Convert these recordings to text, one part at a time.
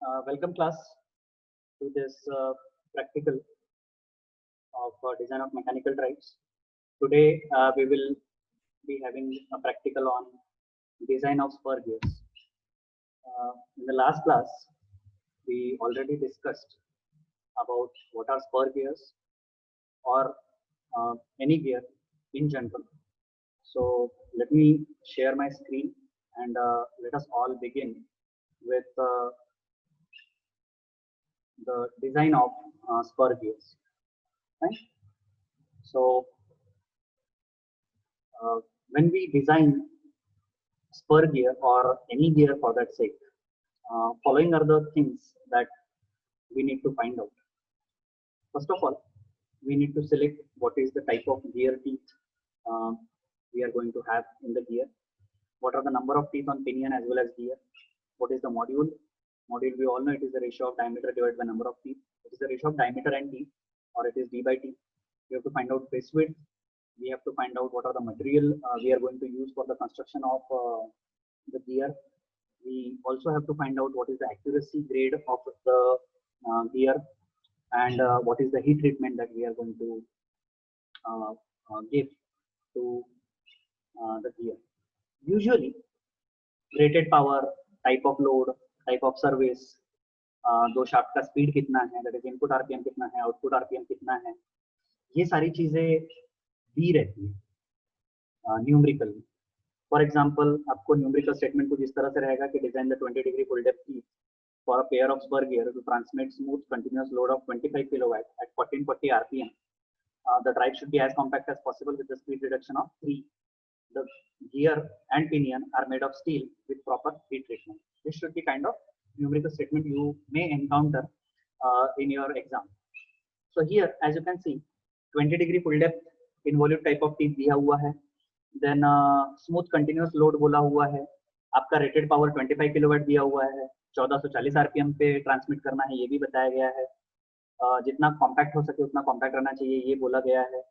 Welcome class to this practical of design of mechanical drives. Today we will be having a practical on design of spur gears. In the last class, we already discussed about what are spur gears or any gear in general. So let me share my screen and let us all begin with the design of spur gears. Right? So when we design spur gear or any gear for that sake, following are the things that we need to find out. First of all, we need to select what is the type of gear teeth uh, we are going to have in the gear. What are the number of teeth on pinion as well as gear? What is the module? Module, we all know it is the ratio of diameter divided by number of teeth. It is the ratio of diameter and teeth, or it is d by t. We have to find out face width. We have to find out what are the material we are going to use for the construction of the gear. We also have to find out what is the accuracy grade of the gear and what is the heat treatment that we are going to give to the gear. Usually, rated power, type of load, type of service, दो shaft का speed कितना है, that is input RPM कितना है, output RPM कितना है, ये सारी चीजें दी रहती है न्यूमेरिकल. फॉर एग्जांपल आपको न्यूमेरिकल स्टेटमेंट कुछ इस तरह से रहेगा कि design the 20 degree full depth की for a pair of spur gear to transmit smooth continuous load of 25 kilowatt at 1440 RPM. The drive should be as compact as possible with the speed reduction of 3. The gear and pinion are made of steel with proper heat treatment. This should be kind of numerical statement you may encounter in your exam. So here, as you can see, 20 degree full depth involute type of teeth दिया हुआ है. Then smooth continuous load बोला हुआ है. आपका rated power 25 kilowatt दिया हुआ है. 1440 आरपीएम पे ट्रांसमिट करना है, ये भी बताया गया है. जितना कॉम्पैक्ट हो सके उतना कॉम्पैक्ट रहना चाहिए, ये बोला गया है.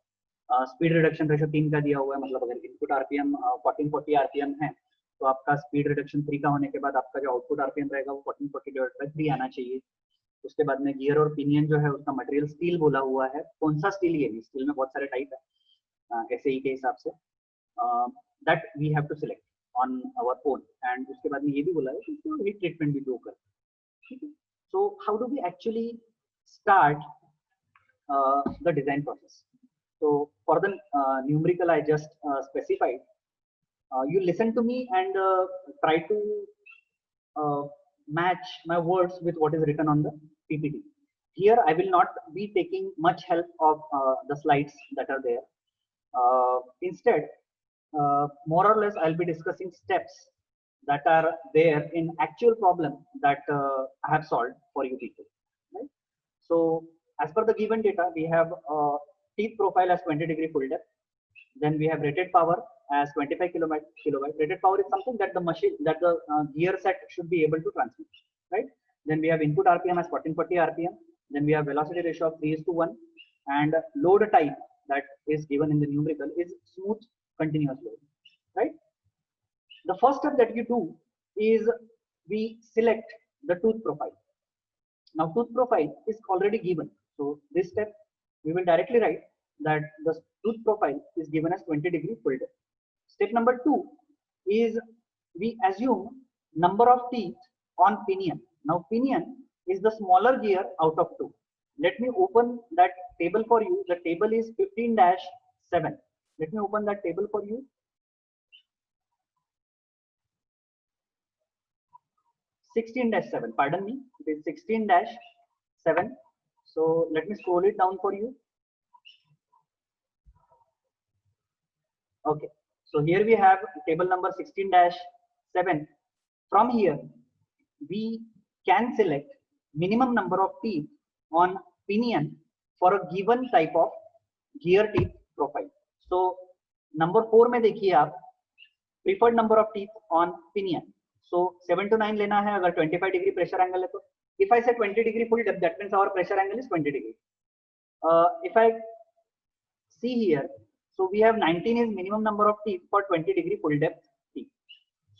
स्पीड रिडक्शन रेशो 3 का दिया हुआ है, मतलब अगर इनपुट आरपीएम 1440 आरपीएम है तो आपका स्पीड रिडक्शन 3 का होने के बाद आपका जो आउटपुट आरपीएम रहेगा वो 1440 डिवाइड बाय 3 आना चाहिए. उसके बाद में गियर और पिनियन जो है उसका मटेरियल स्टील बोला हुआ है. कौन सा स्टील, ये भी स्टील में बहुत सारे टाइप है एसएई के हिसाब से, that we have to select on our own. And उसके बाद में ये भी बोला है कि हीट ट्रीटमेंट भी दो कर. ठीक है. So how do we actually start the design process? So for the numerical I just specified, you listen to me and try to match my words with what is written on the PPT. Here I will not be taking much help of the slides that are there. Instead, more or less I'll be discussing steps that are there in actual problem that I have solved for you people. Right? So as per the given data, we have teeth profile as 20 degree full depth. Then we have rated power as 25 kilowatt. Rated power is something that the machine, that the gear set should be able to transmit, right? Then we have input RPM as 1440 RPM. Then we have velocity ratio of 3:1, and load type that is given in the numerical is smooth continuous load, right? The first step that you do is we select the tooth profile. Now tooth profile is already given. So this step we will directly write that the tooth profile is given as 20 degree full depth. Step number 2 is we assume number of teeth on pinion. Now pinion is the smaller gear out of 2. Let me open that table for you. The table is 15-7. Let me open that table for you. 16-7, pardon me, it is 16-7. So let me scroll it down for you. Okay, so here we have table number 16-7. From here we can select minimum number of teeth on pinion for a given type of gear teeth profile. So number 4 में देखिए आप, preferred number of teeth on pinion. So 7 to 9 लेना है अगर 25 degree pressure angle है तो. If I say 20 degree full depth, that means our pressure angle is 20 degree. If I see here, so we have 19 is minimum number of teeth for 20 degree full depth teeth.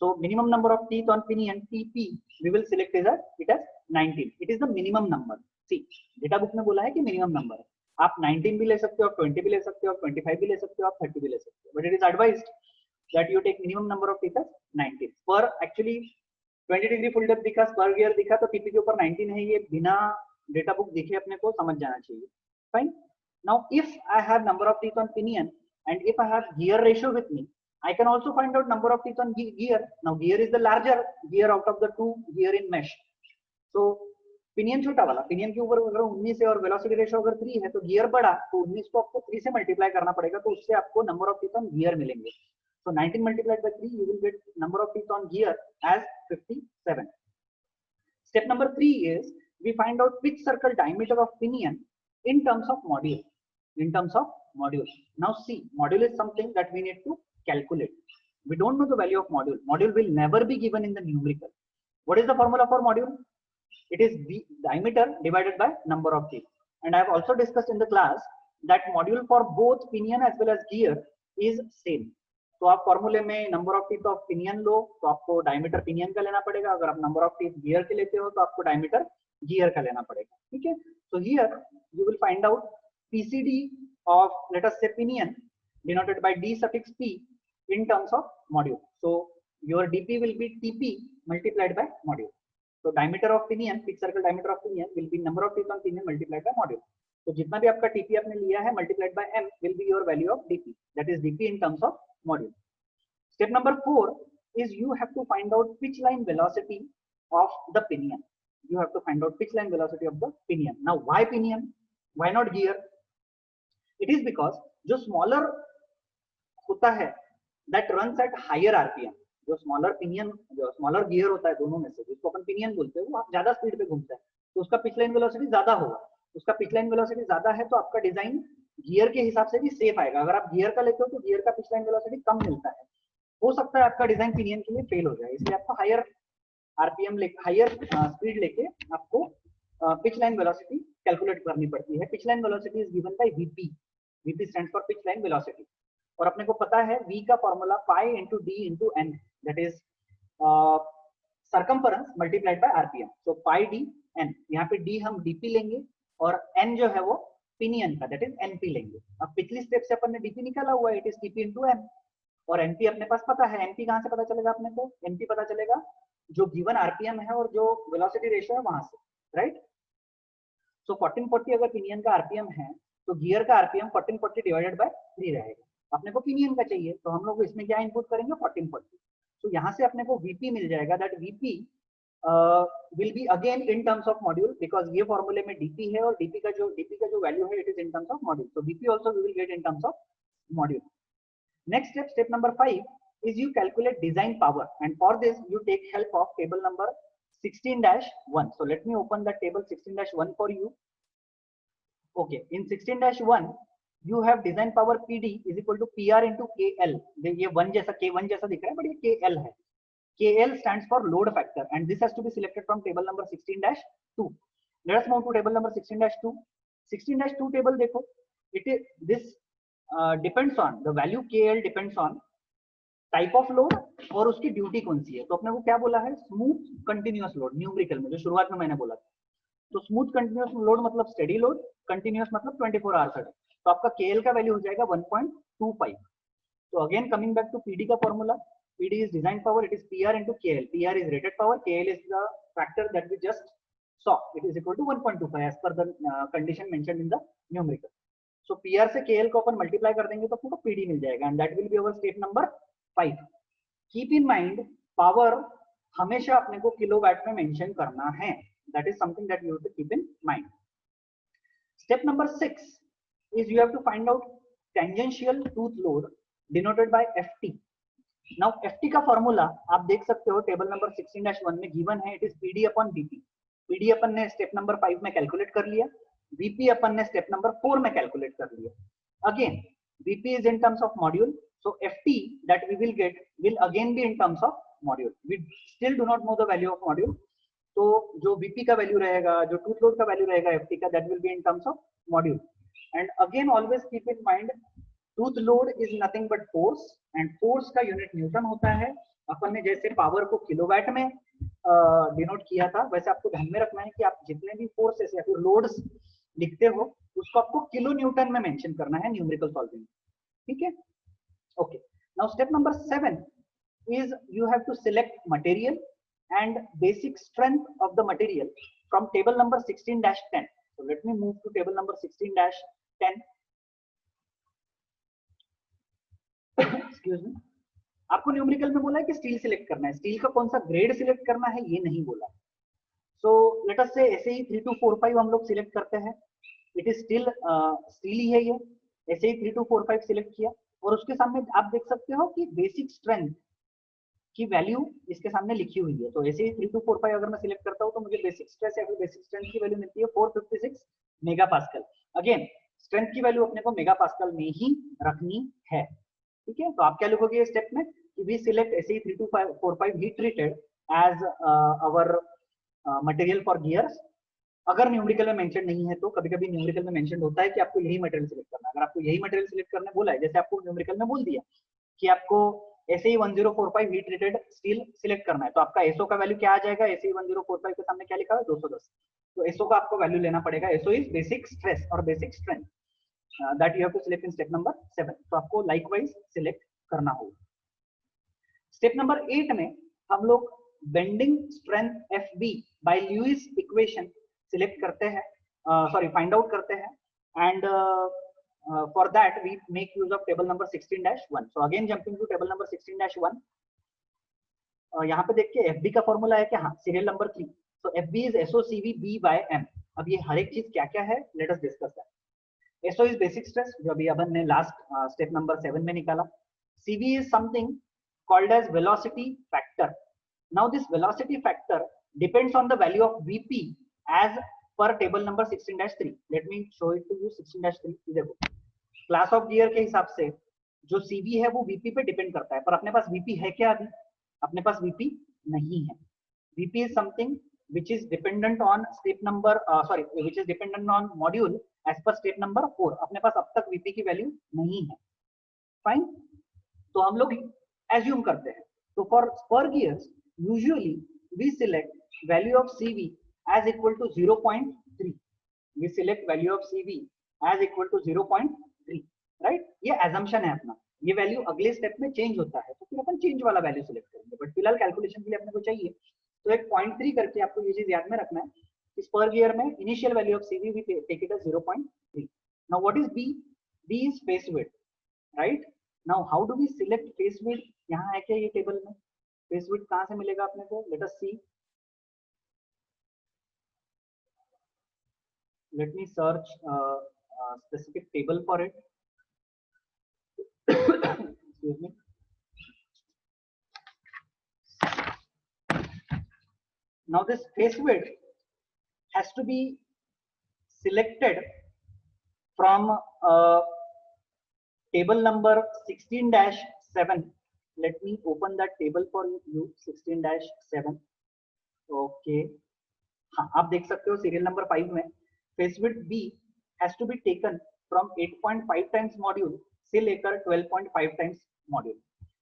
So minimum number of teeth on pinion TP we will select it as 19. It is the minimum number. See, data book में बोला है कि minimum number है. आप 19 भी ले सकते हो, आप 20 भी ले सकते हो, आप 25 भी ले सकते हो, आप 30 भी ले सकते हो. But it is advised that you take minimum number of teeth as 19. पर actually 20 डिग्री फुल डेप्थ दिखा, स्पर गियर दिखा, तो टीपी के ऊपर 19 है. ये बिना डेटा बुक दिखे अपने को समझ जाना चाहिए. Fine. Now if I have number of teeth on pinion and if I have gear ratio with me, I can also find out number of teeth on gear. Now gear is the larger gear out of the two gear in mesh. So pinion छोटा वाला, pinion के ऊपर अगर 19 है और velocity ratio अगर 3 है तो गियर बड़ा, तो 19 को आपको 3 से मल्टीप्लाई करना पड़ेगा, तो उससे आपको number of teeth on gear मिलेंगे. So 19 multiplied by 3 you will get number of teeth on gear as 57. Step number 3 is we find out pitch circle diameter of pinion in terms of module. In terms of module. Now see, module is something that we need to calculate. We don't know the value of module. Module will never be given in the numerical. What is the formula for module? It is the diameter divided by number of teeth. And I have also discussed in the class that module for both pinion as well as gear is same. तो आप फॉर्मूले में number of teeth of pinion लो तो आपको diameter pinion का लेना पड़ेगा. अगर आप नंबर ऑफ टीथ गियर के लेते हो तो आपको डायमीटर गियर का लेना पड़ेगा. ठीक है. So here you will find out PCD of let us say pinion denoted by D suffix P in terms of module. So your DP will be TP multiplied by module. So diameter of pinion, pitch circle diameter of pinion will be number of teeth on pinion multiplied by module. तो जितना भी आपका TP आपने लिया है multiplied by M will be your value of DP. That is DP in terms of module. Step number 4 is you have to find out pitch line velocity of the pinion. You have to find out pitch line velocity of the pinion. Now why pinion? Why not gear? It is because जो smaller होता है that runs at higher RPM. जो smaller pinion, जो smaller gear होता है दोनों में से, जिसको अपन पिनियन बोलते हैं, वो आप ज्यादा स्पीड पे घूमता है तो उसका पिच लाइन वेलोसिटी ज्यादा होगा. उसका पिच लाइन वेलोसिटी ज्यादा है तो आपका डिजाइन गियर के हिसाब से भी सेफ आएगा. अगर आप गियर का लेते हो तो गियर का पिच लाइन वेलोसिटी कम मिलता है, हो सकता है आपका डिजाइन पिनियन के लिए फेल हो जाए. इसलिए आपको हायर आरपीएम लेके, हायर स्पीड लेके आपको पिच लाइन वेलोसिटी कैलकुलेट करनी पड़ती है. Pitch line velocity is given by VP. VP stands for pitch line velocity. और अपने को पता है v का formula pi into D into N, that is circumference multiplied by RPM. So pi D N, यहाँ पे d हम dp लेंगे और n जो है वो पिनियन का, दैट इज np लेंगे. अब पिछली स्टेप से अपन ने dp निकाला हुआ है, it is tp into m, और np अपने पास पता है. np कहाँ से पता चलेगा अपने को? np पता चलेगा जो गिवन आरपीएम है और जो वेलोसिटी रेशियो है वहां से, राइट. सो 1440 अगर पिनियन का आरपीएम है तो गियर का आरपीएम 1440 डिवाइडेड बाय 3 रहेगा. अपने को पिनियन का चाहिए तो हम लोग इसमें क्या इनपुट करेंगे? 1440. तो यहाँ से अपने को वीपी मिल जाएगा. That VP will be again in terms of module, because ये फॉर्मूले में डीपी है और डीपी का जो वैल्यू है it is in terms of module. So VP also we will get in terms of module. Next step, step number 5 is you calculate design power, and for this you take help of table number 16-1. So let me open the table 16-1 for you. Okay, in 16-1 you have design power PD is equal to PR into KL. ये 1 जैसा K1 जैसा दिख रहा है but ये KL है. KL stands for load factor and this has to be selected from table number 16-2. Let us move to table number 16-2. 16-2 table देखो, it is this depends on the value KL depends on type of load और उसकी duty कौन सी है. तो अपने को क्या बोला है? स्मूथ कंटिन्यूअस लोड, न्यूमेरिकल में जो शुरुआत में मैंने बोला था. तो स्मूथ कंटिन्यूअस लोड मतलब स्टेडी लोड, कंटिन्यूअस मतलब 24 आवर्स है. तो आपका केएल का वैल्यू हो जाएगा 1.25. तो again coming back to PD का formula, PD is design power, it is PR into KL. PR is rated power, KL is the factor that we just saw, it is equal to 1.25 as per the condition mentioned in the numerical. So PR से KL को अपन multiply कर देंगे तो आपको PD मिल जाएगा and that will be our step number 5. Keep in mind power हमेशा अपने को किलोवाट में मेंशन करना है. That is something that you have to keep in mind. Step number 6 is you have to find out tangential tooth load denoted by FT. Now FT का formula आप देख सकते हो टेबल नंबर 16-1 में given है. It is PD upon BP. PD अपन ने step number 5 में calculate कर लिया, BP अपन ने स्टेप नंबर 4 में कैलकुलेट कर लिया. Again BP is in terms of module, so FT that we will get will again be in terms of module. We still do not know the value of module. तो जो BP का value रहेगा, जो tooth load का value रहेगा FT का, that will be in terms of module. And again always keep in mind tooth load is nothing but force and force का unit Newton होता है अपन ने जैसे पावर को किलोवाट में डिनोट किया था, वैसे आपको ध्यान में रखना है कि आप जितने भी फोर्सेस या फिर लोड्स लिखते हो उसको आपको किलो न्यूटन में मेंशन करना है न्यूमेरिकल सॉल्विंग, ठीक है। Okay, now step number 7 is you have to select material and basic strength of the material from table number 16-10. So let me move to table number 16-10. Excuse me. आपको numerical में बोला है कि steel select करना है, steel का कौन सा ग्रेड सिलेक्ट करना है ये नहीं बोला। सो लेट अस से ऐसे ही 3 to 4 5 हम लोग सिलेक्ट करते हैं, इट इज स्टिल स्टील ही है ये, ऐसे ही 3 to 4 5 सिलेक्ट किया और उसके सामने आप देख सकते हो कि बेसिक स्ट्रेंथ की वैल्यू इसके सामने लिखी हुई है। तो ऐसे ही 3 to 4 5 अगर मैं सिलेक्ट करता हूं तो मुझे बेसिक स्ट्रेस या फिर बेसिक स्ट्रेंथ की वैल्यू मिलती है 456 मेगा पास्कल। अगेन स्ट्रेंथ की वैल्यू अपने को मेगा पास्कल में ही रखनी है, ठीक है। तो आप क्या लिखोगे स्टेप में कि वी सिलेक्ट ऐसे ही 3 to 4 5 heat treated as our material for gears. अगर न्यूमेरिकल में मेंशन नहीं है तो कभी कभी न्यूमेरिकल में मेंशन होता है कि आपको यही मटेरियल सिलेक्ट करना है। अगर आपको यही मटेरियल सिलेक्ट करने बोला है, जैसे आपको न्यूमेरिकल में बोल दिया कि आपको ऐसे ही 1045 हीट ट्रीटेड स्टील सिलेक्ट करना है, तो आपका एसओ का वैल्यू क्या आ जाएगा, ऐसे ही 1045 के सामने क्या लिखा है 210, तो एसओ का आपको वैल्यू लेना पड़ेगा। एसओ इज बेसिक स्ट्रेस और basic strength that you have to select in step number 7, तो आपको लाइकवाइज सिलेक्ट करना होगा। स्टेप नंबर 8 में हम लोग bending strength FB by Lewis equation select करते हैं, सॉरी फाइंड आउट करते हैं, and for that we make use of table number 16-1. so again jumping to table number 16-1, यहाँ पे देख के FB का फॉर्मूला है कि हाँ serial number 3, so FB is SOCV B by M। अब ये हर एक चीज क्या क्या है let us discuss that. SO is basic stress जो अभी अपन ने लास्ट स्टेप नंबर 7 में निकाला। CV is something called as velocity factor। now this velocity factor depends on the value of VP as per table number 16-3। let me show it to you 16-3। देखो class of gear के हिसाब से जो CV है वो VP पे depend करता है, पर अपने पास VP है क्या? अभी अपने पास VP नहीं है। VP is something which is dependent on step number which is dependent on module as per step number 4। अपने पास अब तक VP की वैल्यू नहीं है, फाइन। तो हम लोग एज्यूम करते हैं, तो for spur gears usually we select value of CV as equal to 0.3। we select value of CV as equal to 0.3, right. ये assumption है अपना, ये वैल्यू अगले स्टेप में चेंज होता है तो फिर अपन चेंज वाला वैल्यू सिलेक्ट करेंगे, बट फिलहाल कैलकुलेशन के लिए अपने को चाहिए तो एक 0.3 करके आपको ये चीज याद में रखना है कि पर गियर में initial value of CV we take it as 0.3। Now what is B? B is face width, right. Now how do we select face width? यहाँ है क्या ये टेबल में? फेस विड्थ कहाँ से मिलेगा अपने को? Let us C, let me search a specific table for it। excuse me। now this face width has to be selected from table number 16-7। let me open that table for you 16-7। okay, हाँ आप देख सकते हो serial number 5 में face width B has to be taken from 8.5 times module से लेकर 12.5 times module.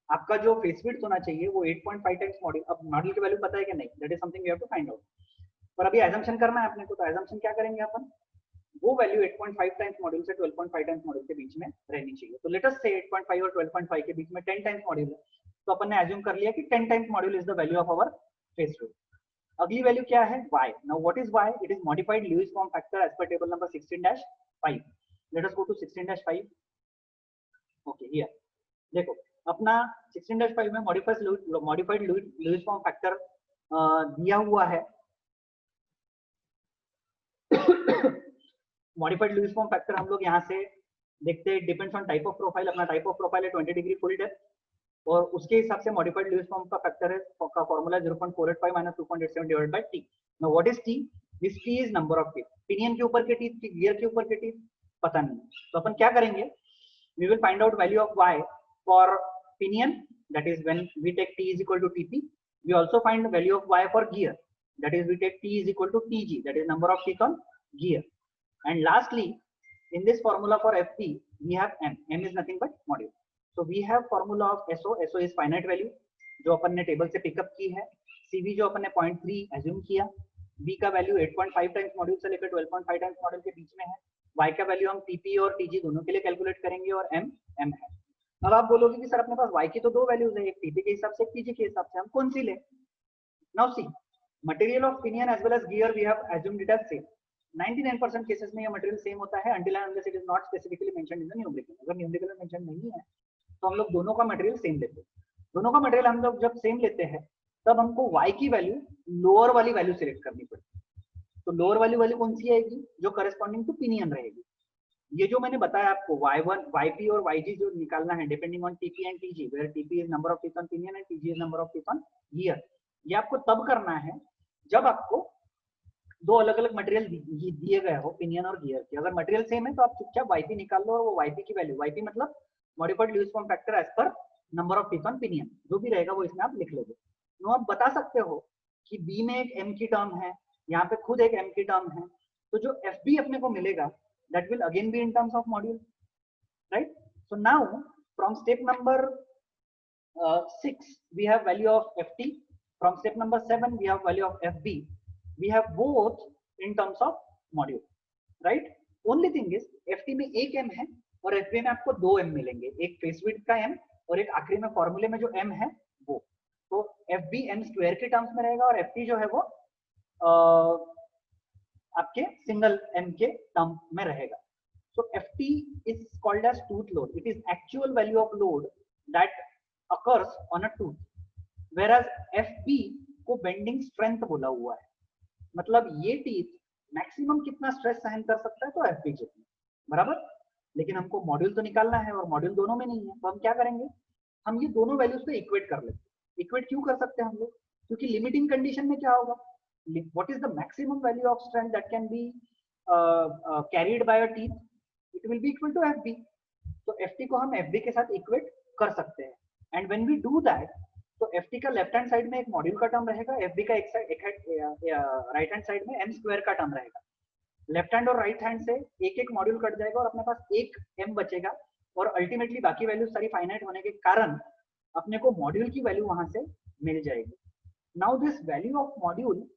आपका जो फेस विड्थ होना चाहिए वो 8.5 times मॉड्यूल। अब मॉड्यूल की वैल्यू पता है कि नहीं, that is something you have to find out. पर अभी एजम्पशन करना है अपने को, तो एजम्पशन क्या करेंगे अपन, वो वैल्यू 8.5 टाइम्स मॉड्यूल से 12.5 टाइम्स मॉड्यूल के बीच में रहनी चाहिए। तो लेट अस से 8.5 और 12.5 के बीच में 10 टाइम्स मॉड्यूल है, तो अपन ने एज्यूम कर लिया कि 10 times module is the value of our face width. अगली वैल्यू क्या है? Y। Now what is Y? It is modified Lewis form factor as per table number 16-5। Let us go to 16-5। Okay here देखो अपना 16-5 में modified Lewis form factor दिया हुआ है। Modified Lewis form factor हम लोग यहाँ से देखते हैं, depends on type of profile. अपना टाइप ऑफ प्रोफाइल है 20 डिग्री फुल डेप्थ और उसके हिसाब से मॉडिफाइड लुईस फॉर्म का फैक्टर है का formula 0.485 minus 2.87 divided by T। Now what is T? This T is number of teeth. Pinion के ऊपर के टीथ की गियर के ऊपर के टीथ पता नहीं, तो अपन क्या करेंगे, we will find out value of Y for pinion, that is when we take T is equal to TP। We also find value of Y for gear, that is we take T is equal to TG, that is number of teeth on gear. And lastly, in this formula for FP, we have M. M is nothing but module. So we have formula of SO. SO is finite value. जो अपन ने table से pickup की है, CV जो अपन ने 0.3 assume किया, B का value 8.5 times module से लेकर 12.5 टाइम्स मॉड्यूल के बीच में है, Y का वैल्यू हम TP और TG दोनों के लिए कैलकुलेट करेंगे और M है। अब आप बोलोगे कि सर अपने पास Y की तो दो वैल्यूज है, एक TP के हिसाब से एक TG के हिसाब से, हम कौन सी ले? Now see, material of pinion as well as gear we have assumed it as same. 99% cases में ये मटेरियल सेम होता है until and unless it is not specifically mentioned in the numerical। अगर न्यूमेरिकल में मेंशन नहीं है तो हम लोग दोनों का मटेरियल सेम लेते हैं। दोनों का मटेरियल हम लोग जब सेम लेते हैं तब हमको y की वैल्यू लोअर वाली वैल्यू सिलेक्ट करनी पड़ती है। तो लोअर वाली वैल्यू कौन सी आएगी? जो करस्पॉन्डिंग टू पिनियन रहेगी। ये जो मैंने बताया आपको y1, yp और yg जो निकालना है depending on TP and TG, where TP is number of teeth on pinion and TG is number of teeth on gear. ये आपको तब करना है जब आपको दो अलग अलग मटेरियल दिए गए हो पिनियन और गियर के। अगर मटेरियल सेम है तो आप चुपचाप yp निकाल लो और वो yp की वैल्यू, yp मतलब modified Lewis form factor as per number of teeth on pinion, जो भी रहेगा वो इसमें आप लिख लोगे। तो आप बता सकते हो कि B में एक m की टर्म है, यहाँ पे खुद एक m की टर्म है, तो जो FB अपने को मिलेगा that will again be in terms of module, right? So now from step number 6 we have value of FT, from step number 7 we have value of FB, we have both in terms of module, right? Only thing is FT में एक m है और FB में आपको दो m मिलेंगे, एक face width का m और एक आखिरी में फॉर्मूले में जो m है वो। तो FB m स्क्वायर के टर्म्स में रहेगा और FT जो है वो आपके सिंगल m के टर्म में रहेगा। So FT is called as tooth load. It is actual value of load that occurs on a tooth, whereas FB को बेंडिंग स्ट्रेंथ बोला हुआ है। मतलब ये टीथ मैक्सिमम कितना स्ट्रेस सहन कर सकता है, तो FB जितना, बराबर। लेकिन हमको मॉड्यूल तो निकालना है और मॉड्यूल दोनों में नहीं है, तो हम क्या करेंगे, हम ये दोनों वैल्यूज को इक्वेट कर लेते हैं। इक्वेट क्यों कर सकते हैं हम लोग? क्योंकि लिमिटिंग कंडीशन में क्या होगा, what is the maximum value of strength that can be carried by a teeth, it will be equal to FB। तो FT को हम FB के साथ इक्वेट कर सकते हैं। And when we do that, तो FT का लेफ्ट हैंड साइड में एक मॉड्यूल का टर्म रहेगा, FB का राइट हैंड साइड में m स्क्वायर का टर्म रहेगा। लेफ्ट हैंड और राइट हैंड से एक एक मॉड्यूल कट जाएगा और अपने पास एक m बचेगा, और अल्टीमेटली बाकी वैल्यू सारी फाइनाइट होने के कारण अपने को मॉड्यूल की वैल्यू वहां से मिल जाएगी। Now this value of module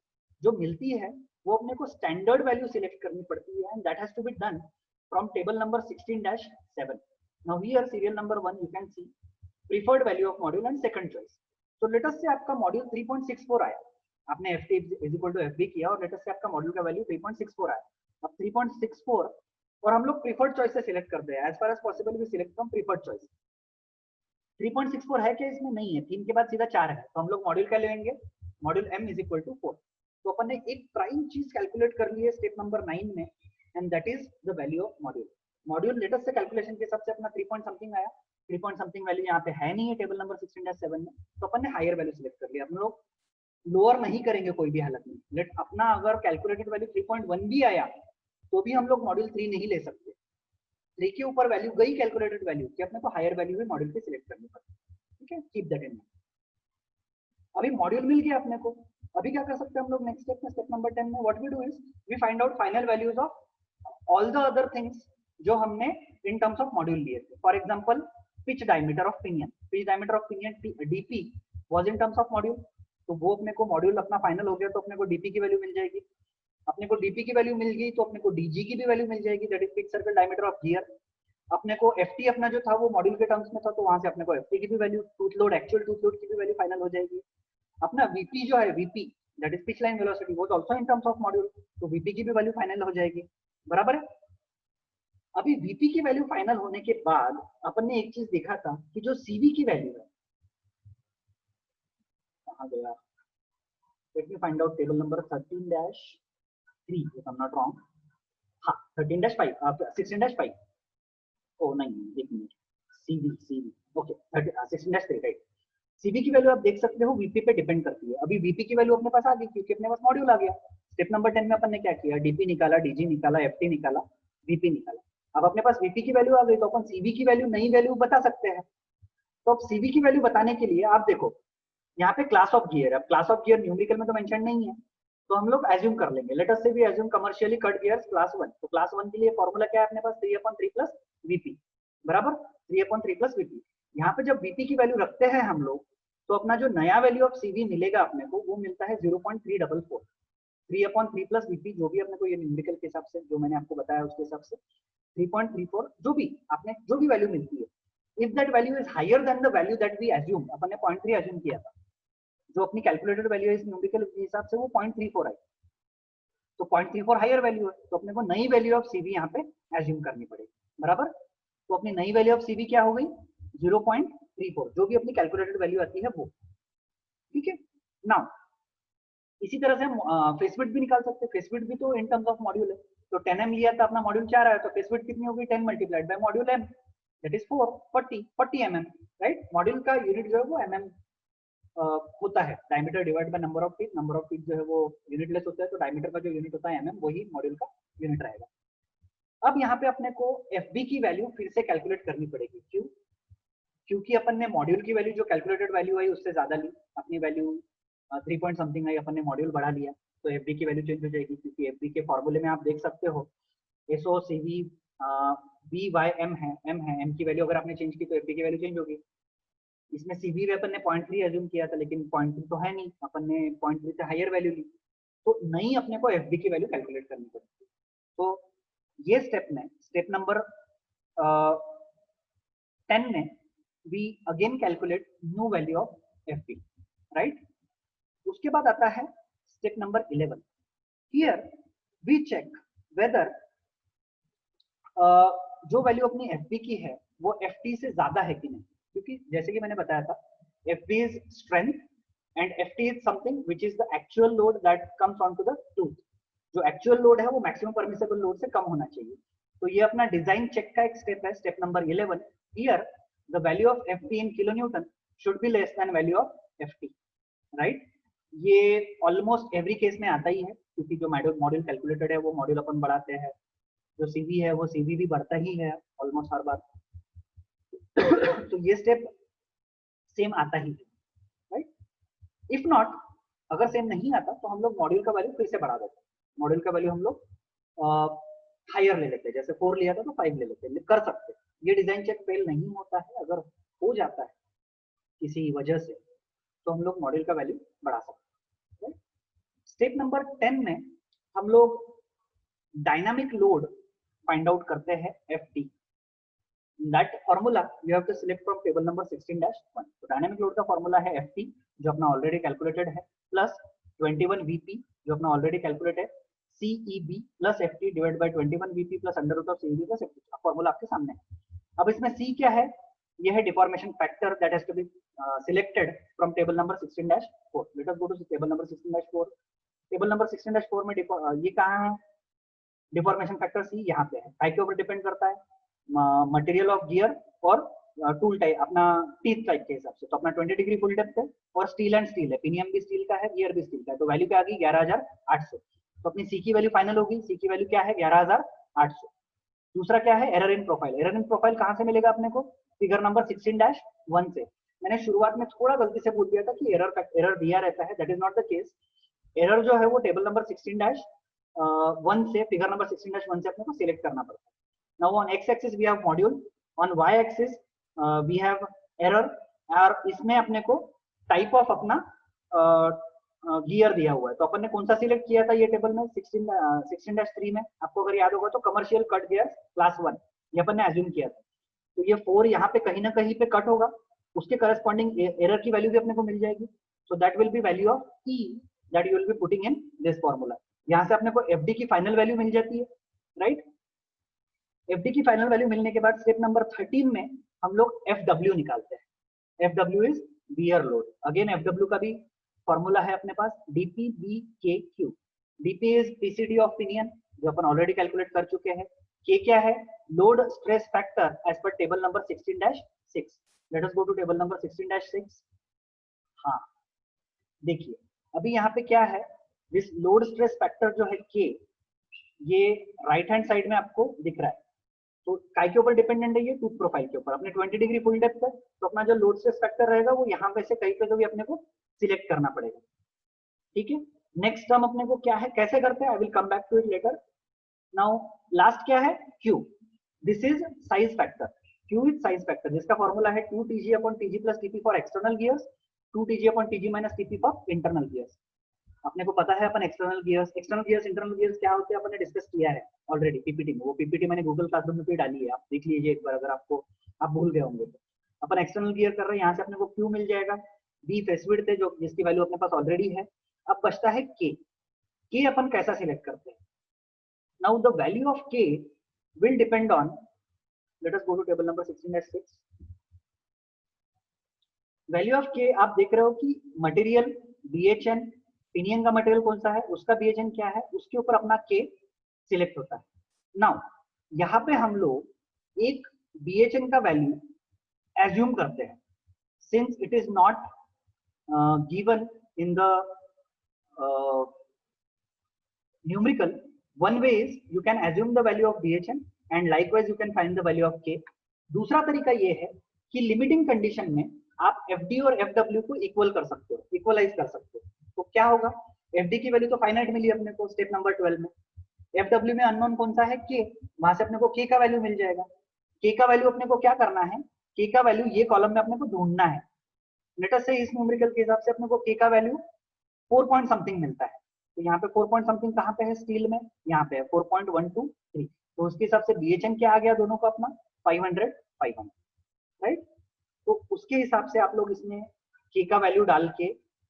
जो मिलती है वो अपने को स्टैंडर्ड वैल्यू सिलेक्ट करनी पड़ती है, and that has to be done from table number 16-7. Now here serial number 1 you can see preferred value of module and second choice. So let us say आपका मॉड्यूल 3.64 आया, आपने FT is equal to FB किया और let us say आपका module का value 3.64 आया। अब 3.64 और हम लोग प्रीफर्ड चॉइस से सिलेक्ट करते हैं, as far as possible we select from preferred choice. 3.64 है क्या इसमें? नहीं है, 3 के बाद सीधा 4 है, तो हम लोग मॉड्यूल क्या लेंगे, module m is equal to 4। तो अपन ने एक प्राइम चीज कैलकुलेट कर ली है स्टेप नंबर 9 में, and that is the value of module। Module latest से कैलकुलेशन के हिसाब से अपना 3 पॉइंट समथिंग आया, 3 पॉइंट समथिंग वैल्यू यहाँ पे है नहीं है टेबल नंबर 16-7 में, तो अपन ने हायर वैल्यू सिलेक्ट कर लिया। हम लोग लोअर नहीं करेंगे कोई भी हालत में। लेट अपना अगर कैलकुलेटेड वैल्यू 3.1 भी आया तो भी हम लोग मॉड्यूल 3 नहीं ले सकते। 3 के ऊपर वैल्यू गई कैलकुलेटेड वैल्यू कि अपने को हायर वैल्यू भी मॉड्यूल पे सिलेक्ट करनी पड़ती है, ठीक है, कीप दैट इन माइंड। अभी मॉड्यूल मिल गया अपने को, अभी क्या कर सकते हैं हम लोग नेक्स्ट स्टेप में, स्टेप नंबर 10 में what we do is we find out final values of all the other things जो हमने इन टर्म्स ऑफ मॉड्यूल लिए थे। For example pitch diameter of pinion, pitch diameter of pinion DP was in terms of module, तो वो अपने को module अपना final हो गया, तो अपने को डीपी की वैल्यू मिल जाएगी। अपने को डीपी की वैल्यू मिल गई तो अपने को डीजी की भी वैल्यू मिल जाएगी, that is pitch circle diameter of gear. अपने को एफटी अपना जो था वो मॉड्यूल के टर्म्स में था, तो वहां से अपने को एफटी की भी value, tooth load actual tooth load की भी वैल्यू फाइनल हो जाएगी। अपना वीपी जो है, VP that is pitch line velocity, वो also in terms of module, तो वीपी की भी वैल्यू फाइनल हो जाएगी, बराबर है। अभी वीपी की वैल्यू फाइनल होने के बाद अपन ने एक चीज देखा था कि जो सीवी की वैल्यू है, कहां गया, let me find out table number 13-3 if I'm not wrong, हाँ 13-5 16-5, ओ नहीं एक minute, CV okay 16-3 right. CV की वैल्यू आप देख सकते हो वीपी पे डिपेंड करती है। अभी वीपी की वैल्यू अपने पास आ गई क्योंकि अपने पास मॉड्यूल आ गया। स्टेप नंबर 10 में अपन ने क्या किया, डीपी निकाला, डीजी निकाला, एफटी निकाला, वीपी निकाला। अब अपने पास वीपी की वैल्यू आ गई तो अपन सीवी की वैल्यू, नई वैल्यू बता सकते हैं। तो अब सीवी की वैल्यू बताने के लिए आप देखो यहाँ पे क्लास ऑफ गियर, अब क्लास ऑफ गियर न्यूमेरिकल में तो मेंशन नहीं है, तो हम लोग एज्यूम कर लेंगे, लेट अस से भी assume commercially cut gears class 1। तो क्लास 1 के लिए फॉर्मूला क्या है अपने पास, 3/3 प्लस वीपी, बराबर 3/3 प्लस वीपी। यहाँ पे जब वीपी की वैल्यू रखते हैं हम लोग तो अपना जो नया वैल्यू ऑफ CV मिलेगा अपने को वो मिलता है 0.344, 3/3 प्लस VP, जो भी अपने को ये न्यूमेरिकल के हिसाब से जो मैंने आपको बताया उसके हिसाब से 3.34 जो भी आपने जो भी वैल्यू मिलती है, if that value is higher than the value that we assume, अपन ने 0.3 अज्यूम किया था, जो अपनी कैलकुलेटेड वैल्यू है इस न्यूमेरिकल के हिसाब से वो 0.34 आई, तो 0.34 हायर वैल्यू है, तो अपने को नई वैल्यू ऑफ CV यहाँ पे अज्यूम करनी पड़ेगी, बराबर। तो अपनी नई वैल्यू ऑफ CV क्या हो गई 0.34, जो भी अपनी कैलकुलेटेड वैल्यू आती है वो, ठीक है। नाउ इसी तरह से हम फेस विड्थ भी निकाल सकते हैं, फेस विड्थ भी तो इन टर्म्स ऑफ मॉड्यूल है, तो 10 m लिया था अपना मॉड्यूल 4 आया, तो फेस विड्थ कितनी होगी 10 multiplied by module m, that is 40 mm, right. Module का यूनिट जो है वो mm होता है, diameter divide by number of feet, number of feet जो है वो यूनिटलेस होता है, तो डायमीटर का जो यूनिट होता है mm, वही मॉड्यूल का यूनिट रहेगा। अब यहाँ पे अपने को FB की वैल्यू फिर से कैलकुलेट करनी पड़ेगी, क्यों? क्योंकि अपन ने मॉड्यूल की वैल्यू जो कैलकुलेटेड वैल्यू आई उससे ज्यादा ली, अपनी वैल्यू 3 पॉइंट समथिंग आई, अपन ने मॉड्यूल बढ़ा लिया, तो FB की वैल्यू चेंज हो जाएगी, क्योंकि FB के फॉर्मूले में आप देख सकते हो SOCV BYM है, M की वैल्यू अगर आपने चेंज की तो FB की वैल्यू चेंज होगी। इसमें CV में अपन ने 0.3 अज्यूम किया था, लेकिन 0.3 तो है नहीं, अपन ने 0.3 से हायर वैल्यू ली, तो नई अपने को FB की वैल्यू कैलकुलेट करनी पड़ेगी। तो ये स्टेप में, स्टेप नंबर 10 में we again calculate new value of FB, right? उसके बाद आता है step number 11, here we check whether जो वैल्यू अपनी FB की है वो FT से ज्यादा है कि नहीं, क्योंकि जैसे कि मैंने बताया था FB is strength and FT is something which is the actual load that comes onto the tooth, जो एक्चुअल लोड है वो मैक्सिमम परमिसेबल लोड से कम होना चाहिए। तो ये अपना डिजाइन चेक का एक स्टेप है, step number 11, here the value of FB in kilonewton should be less than value of FT, right. ये ऑलमोस्ट एवरी केस में आता ही है, क्योंकि जो मॉड्यूल कैलकुलेटेड है वो मॉड्यूल अपन बढ़ाते हैं, जो CV है वो CV भी बढ़ता ही है ऑलमोस्ट हर बार। तो ये स्टेप सेम आता ही है, राइट। इफ नॉट, अगर सेम नहीं आता तो हम लोग मॉड्यूल का वैल्यू फिर से बढ़ा देते हैं, मॉड्यूल का वैल्यू हम लोग हायर ले लेते हैं, जैसे 4 लिया था तो 5 ले लेते हैं, कर सकते हैं। ये डिजाइन चेक फेल नहीं होता है, अगर हो जाता है किसी वजह से तो हम लोग मॉड्यूल का वैल्यू बढ़ा सकते हैं। स्टेप नंबर 10 में हम लोग डायनामिक लोड फाइंड आउट करते हैं FT, that formula you have to select from table number 16-1। तो डायनामिक लोड का फॉर्मूला है FT जो अपना ऑलरेडी कैलकुलेटेड है, प्लस 21 VP जो अपना ऑलरेडी कैलकुलेट है, CEB plus FT divide by 21 VP plus under root of CEB plus FT। Formula आपके सामने है। अब इसमें C क्या है, यह है deformation factor that has to be selected from table number 16-4। Let us go to table number 16-4। Table number 16-4 में ये कहाँ है, डिफॉर्मेशन फैक्टर C यहाँ पे है। टाइप के ऊपर डिपेंड करता है, मटेरियल ऑफ गियर और टूल टाइप अपना टीथ टाइप के हिसाब से। तो अपना 20 डिग्री फुल डेप्थ है और स्टील एंड स्टील है, पिनियम भी स्टील का है, गियर भी स्टील का है, तो वैल्यू क्या आ गई 11,800। तो अपनी C की वैल्यू फाइनल होगी, C की वैल्यू क्या है 11,800। दूसरा क्या है error in profile. Error in profile कहाँ से मिलेगा अपने को, फिगर नंबर 16-1 से। मैंने शुरुआत में थोड़ा गलती से बोल दिया था कि एरर दिया रहता है, that is not the case. Error जो है वो टेबल नंबर 16-1 से, फिगर नंबर 16-1 से अपने को सिलेक्ट करना पड़ता है। Now on x-axis we have module, on y-axis we have error, और इसमें अपने को टाइप ऑफ अपना गियर दिया हुआ है। तो अपन ने कौन सा सिलेक्ट किया था ये टेबल में 16-3 में, आपको अगर याद होगा तो कमर्शियल कट गियर क्लास 1 ये अपन ने अज्यूम किया था। तो ये 4 यहाँ पे कहीं ना कहीं पे कट होगा, उसके करस्पॉन्डिंग एरर की वैल्यू भी अपने को मिल जाएगी। So that will B value of E that you will be putting in this formula. यहाँ से अपने को FD की फाइनल वैल्यू मिल जाती है, राइट। FD की फाइनल वैल्यू मिलने के बाद स्टेप नंबर 13 में हम लोग FW निकालते हैं। FW is wear load. Again FW का भी फॉर्मूला है अपने पास, DPBKQ। DP is PCD of pinion जो अपन ऑलरेडी कैलकुलेट कर चुके हैं। K क्या है, load stress factor as per table number 16-6। Let us go to table number 16-6। हाँ देखिए अभी यहाँ पे क्या है, दिस लोड स्ट्रेस फैक्टर जो है K, ये राइट हैंड साइड में आपको दिख रहा है। तो काय के ऊपर डिपेंडेंट है ये, टूथ प्रोफाइल के ऊपर। अपने 20 डिग्री फुल डेप्थ है, तो अपना जो लोड स्ट्रेस फैक्टर रहेगा वो यहाँ पे से कहीं पे तो भी अपने को सिलेक्ट करना पड़ेगा, ठीक है। नेक्स्ट टर्म अपने को क्या है, कैसे करते हैं, I will come back to it later. Now last क्या है Q, this is size factor. Q is size factor जिसका फॉर्मूला है 2TG/TG + TP for external gears 2 TG minus TP for internal gears. अपने को पता है अपन एक्सटर्नल गियर्स इंटरनल गियर्स क्या होते हैं अपन ने डिस्कस किया है ऑलरेडी पीपीटी में। वो पीपीटी मैंने गूगल क्लासरूम में भी डाली है, आप देख लीजिए एक बार अगर आपको आप भूल गए होंगे तो। अपन एक्सटर्नल गियर कर रहे हैं, यहाँ से अपने को Q मिल जाएगा, B फेस विड्थ है जो जिसकी वैल्यू अपने पास ऑलरेडी है। अब बचता है K अपन कैसा सिलेक्ट करते हैं। Now the value of K will depend on, let us go to table number 16-6। Value of K आप देख रहे हो कि मटेरियल BHN, पिनियन का मटेरियल कौन सा है उसका BHN क्या है, उसके ऊपर अपना K सिलेक्ट होता है। नाउ यहाँ पे हम लोग एक BHN का वैल्यू एज्यूम करते हैं, since it is not given in the numerical. One way is you can assume the value of BHN and likewise you can find the value of K. दूसरा तरीका ये है कि लिमिटिंग कंडीशन में आप FD और FW को equal कर सकते हो, इक्वलाइज कर सकते हो। तो क्या होगा, FD की वैल्यू तो फाइनाइट मिली अपने को स्टेप नंबर 12 में, FW में अननोन कौन सा है K, वहां से अपने को K का वैल्यू मिल जाएगा। K का वैल्यू अपने को क्या करना है, K का वैल्यू ये कॉलम में अपने को ढूंढना है। लेट अस से इस न्यूमेरिकल के हिसाब से अपने को K का वैल्यू 4 पॉइंट समथिंग मिलता है। तो यहाँ पे 4 पॉइंट समथिंग कहाँ पे है, स्टील में, यहाँ पे है 4.123। तो उसके हिसाब से BHN क्या आ गया दोनों का अपना 500, राइट। तो उसके हिसाब से आप लोग इसमें K का वैल्यू डाल के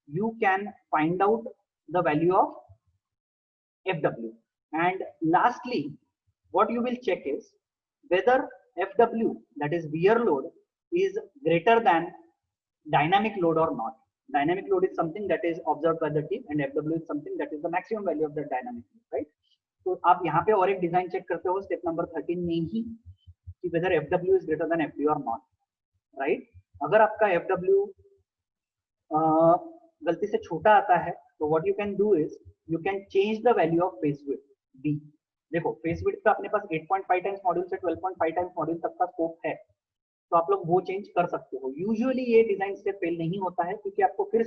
you can find out the value of FW। And lastly what you will check is whether FW, that is wear load, is greater than dynamic load or not. Dynamic load is something that is observed by the team and FW is something that is the maximum value of the dynamic load, right? तो आप यहाँ पे और एक design check करते हो step number 13 में ही कि whether FW is greater than FD or not, right? अगर आपका FW गलती से छोटा आता है तो what you can do is you can change the value of face width B। देखो फेस विड्थ का अपने पास 8.5 टाइम्स मॉड्यूल से 12.5 टाइम्स मॉड्यूल तक का स्कोप है, तो आप लोग वो चेंज कर सकते हो। यूजुअली ये डिजाइन स्टेप फेल नहीं होता है क्योंकि आपको फिर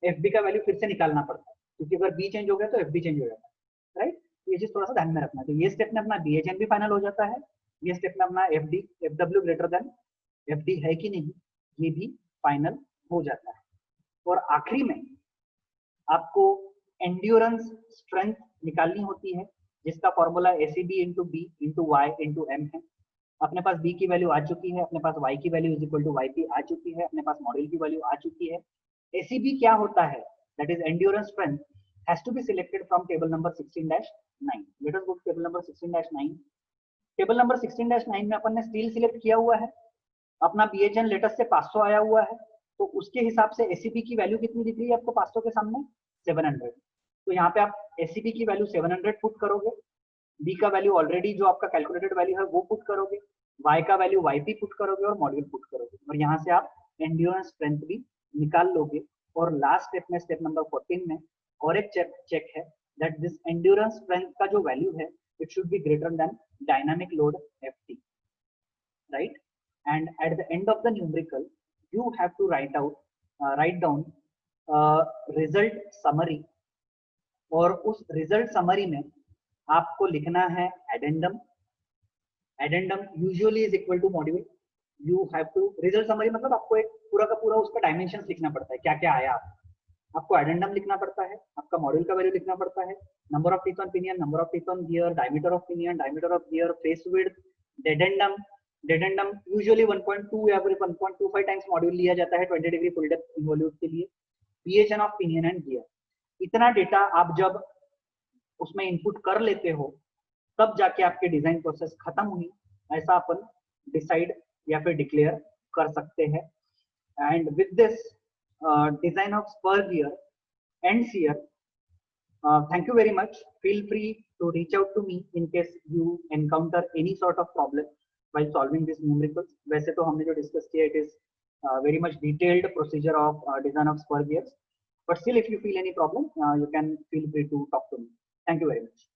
FB का वैल्यू फिर से निकालना पड़ता है, क्योंकि अगर B चेंज हो गया तो FB चेंज हो जाता है, राइट। ये चीज थोड़ा सा ध्यान में रखना है। तो ये स्टेप में अपना BHN भी फाइनल हो जाता है, ये स्टेप में अपना FW ग्रेटर देन FD है कि नहीं ये भी फाइनल हो जाता है। और आखिरी में आपको एंड्योरेंस स्ट्रेंथ निकालनी होती है, जिसका formula ACB into B into Y into M है। अपने पास B की वैल्यू आ चुकी है, अपने पास Y की value is equal to YP आ चुकी है, अपने पास मॉड्यूल की वैल्यू आ चुकी है। ACB क्या होता है, that is endurance strength has to be selected from table number 16-9। Let us go to table number 16-9। Table number 16-9 में अपन ने स्टील सिलेक्ट किया हुआ है, अपना BHN लेटेस्ट से 500 आया हुआ है, तो उसके हिसाब से ACB की वैल्यू कितनी दिख रही है आपको 500 के सामने 700। तो यहाँ पे आप ACB की वैल्यू 700 पुट करोगे, B का वैल्यू ऑलरेडी जो आपका कैलकुलेटेड वैल्यू है वो पुट करोगे, Y का वैल्यू YP पुट करोगे और मॉड्यूल पुट करोगे, और यहाँ से आप एंड्योरेंस स्ट्रेंथ भी निकाल लोगे। और लास्ट स्टेप में स्टेप नंबर 14 में और एक चेक है दैट दिस एंड्योरेंस स्ट्रेंथ का जो वैल्यू है it should be greater than dynamic load FT, right. And at the end of the numerical you have to write down result summary, और उस result summary में आपको लिखना है addendum. Addendum usually is equal to module. You have to result summary मतलब आपको एक पूरा का पूरा उसका डायमेंशन लिखना पड़ता है, क्या क्या आया आपको एडेंडम लिखना पड़ता है, आपका मॉड्यूल का वैल्यू लिखना पड़ता है, number of teeth on pinion, number of teeth on gear, diameter of pinion, diameter of gear, face width, dedendum. Dedendum usually 1.2 या फिर 1.25 टाइम्स मॉड्यूल लिया जाता है 20 डिग्री फुल डेप्थ इन्वॉल्यूट के लिए। BHN of pinion and gear, इतना data आप जब उसमें इनपुट कर लेते हो तब जाके आपके डिजाइन प्रोसेस खत्म हुई, ऐसा अपन डिसाइड या फिर डिक्लेयर कर सकते हैं। And with this design of spur gear ends here. Thank you very much. Feel free to reach out to me in case you encounter any sort of problem while solving these numericals. वैसे तो हमने जो discuss किया it is very much detailed procedure of design of spur gears, but still if you feel any problem you can feel free to talk to me. Thank you very much.